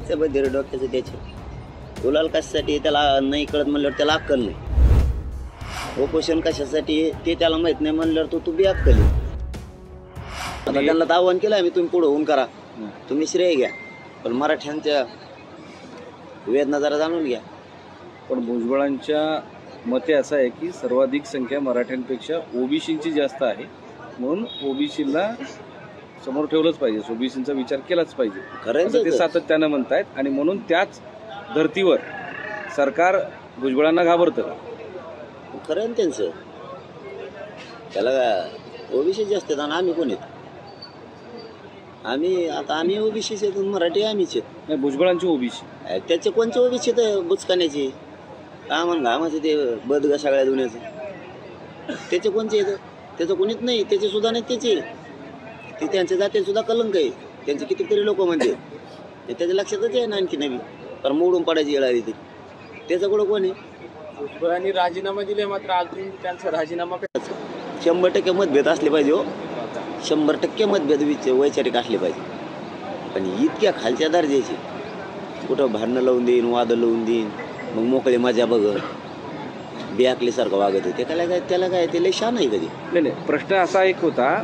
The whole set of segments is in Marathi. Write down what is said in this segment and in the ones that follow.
त्याचं बधीर डोक्याचं त्याचे गुलाल कशासाठी त्याला नाही कळत म्हणल्यावर त्याला अक्कल नाही. उपोषण कशासाठी ते त्याला माहित नाही म्हणल्यावर तू बी अक्कल आहे. आता त्यांना तर आव्हान केलं आम्ही, तुम्ही पुढे होऊन करा, तुम्ही श्रेय घ्या, पण मराठ्यांच्या वेदना जरा जाणून घ्या. पण भुजबळांच्या मते असं आहे की सर्वाधिक संख्या मराठ्यांपेक्षा ओबीसींची जास्त आहे, म्हणून ओबीसीला समोर ठेवलंच पाहिजे, ओबीसींचा विचार केलाच पाहिजे, खरं ते सातत्यानं म्हणतायत. आणि म्हणून त्याच धर्तीवर सरकार भुजबळांना घाबरतं का? खरं आहे त्यांचं. त्याला ओबीसी जास्त आहेत आणि आम्ही कोण आहेत? आम्ही ओबीसीच आहेत, मराठी आम्हीच आहेत. नाही, भुजबळांची ओबीसी त्याचे कोणचे ओबीसी तर बुचकाण्याचे का म्हण घामाचे ते बदगा सगळ्या दुनियाचं, त्याचे कोणचे येतं? त्याचं कोणीच नाही, त्याचे सुद्धा नाही, त्याचे ते त्यांच्या जातीला सुद्धा कलंक आहे. त्यांचे कितीतरी लोक म्हणते ते त्याच्या लक्षातच आहे ना. आणखी नवी तर मोडून पडायची येळ आली ती, त्याचं कुठं कोण आहे? भुजबळांनी राजीनामा दिले, मात्र अजून त्यांचा राजीनामा 100% मतभेद असले पाहिजे हो, 100% मतभेद वैचारिक असले पाहिजे. पण इतक्या खालच्या दर्जाचे कुठं भांडणं लावून देईन, वादं लावून देईन, मग मोकळे मजा बघत बेअकलीसारखं वागत होते. त्याला काय ते लय शान आहे कधी? नाही, प्रश्न असा एक होता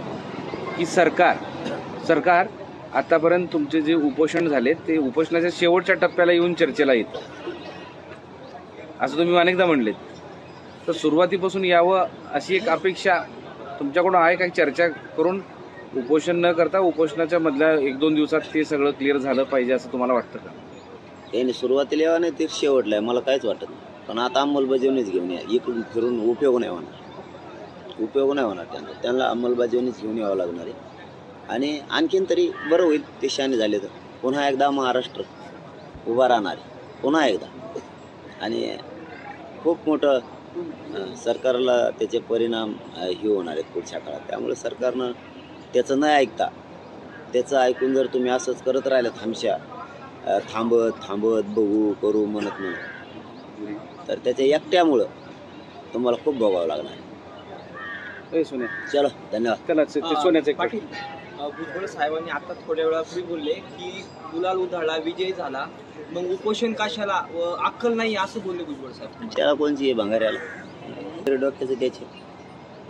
की सरकार आतापर्यंत तुमचे जे उपोषण झाले ते उपोषणाच्या शेवटच्या टप्प्याला येऊन चर्चेला येतं, असं तुम्ही अनेकदा म्हणलेत. तर सुरुवातीपासून यावं अशी एक अपेक्षा तुमच्याकडून आहे का? चर्चा करून उपोषण न करता उपोषणाच्या मधल्या 1-2 दिवसात ते सगळं क्लिअर झालं पाहिजे असं तुम्हाला वाटतं का? त्यांनी सुरुवातीला यावं नाही, ते शेवटला आहे, मला काहीच वाटत नाही. पण आता अंमलबजावणीच घेऊन या, इकडून फिरून उपयोग नाही होणार त्यांना अंमलबजावणीच घेऊन यावं लागणार आहे. आणि आणखीन तरी बरं होईल ते शाने झाले तर पुन्हा एकदा महाराष्ट्र उभा राहणार आहे, पुन्हा एकदा. आणि खूप मोठं सरकारला त्याचे परिणाम हे होणार आहेत पुढच्या काळात. त्यामुळे सरकारनं त्याचं न ऐकता, त्याचं ऐकून जर तुम्ही असंच करत राहिलं हमशा थांबत बघू करू म्हणत नाही, तर त्याच्या एकट्यामुळं तुम्हाला खूप भोगावं लागणार आहे. चलो, धन्यवाद. सोन्याचे पाटील, भुजबळ साहेबांनी आता थोड्या वेळापूर्वी बोलले की गुलाल उधळला, विजय झाला, मग उपोषण कशाला, अक्कल नाही असं बोलले भुजबळ साहेब. त्याला कोणची आहे भंगाऱ्याला? डोक्याचं त्याचे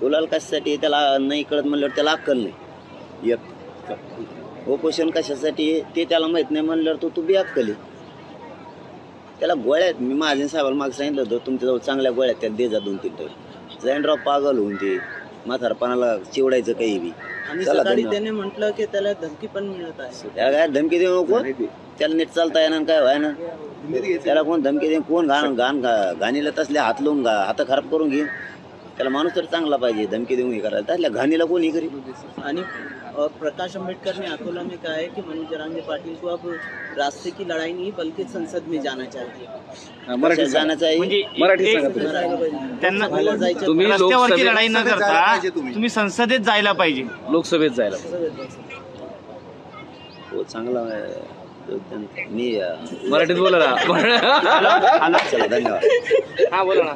गुलाल कशासाठी त्याला नाही कळत म्हणल्यावर त्याला अक्कल नाही. एक उपोषण कशासाठी ते त्याला माहित नाही म्हणल्यावर तू बी अक्कल आहे. त्याला गोळ्यात, मी महाजन साहेबाला मागे सांगितलं होतं तुमच्याजवळ चांगल्या गोळ्यात त्याला दे जा 2-3 तरी जाईनराव पागल होऊन ते म्हातारपणाला चिवडायचं काही बी. आणि सकाळी त्याने म्हटलं की त्याला धमकी पण मिळत आहे. त्याला काय धमकी देऊ नको, त्याला नीट चालता येणार काय व्हाय ना, त्याला कोण धमकी देईन? कोण घाणीला तसल्या हात लावून हात खराब करून घेईन? त्याला माणूस तर चांगला पाहिजे, धमकी देऊन हे करायला. त्यातल्या घाणीला कोण हे करील? आणि प्रकाश आंबेडकर ने अकोला में कहा है कि मनोज जरांगे पाटिल को अब रास्ते की लड़ाई नहीं बल्कि संसद में जाना चाहिए. मराठी जाना चाहिए. मराठी सांगा त्यांना तुम्ही रस्त्यावरची लढाई न करता तुम्ही संसदेत जायला पाहिजे, लोकसभेत जायला पाहिजे. हो, चांगला मी मराठीत बोला ना. चला, धन्यवाद. हा बोला ना.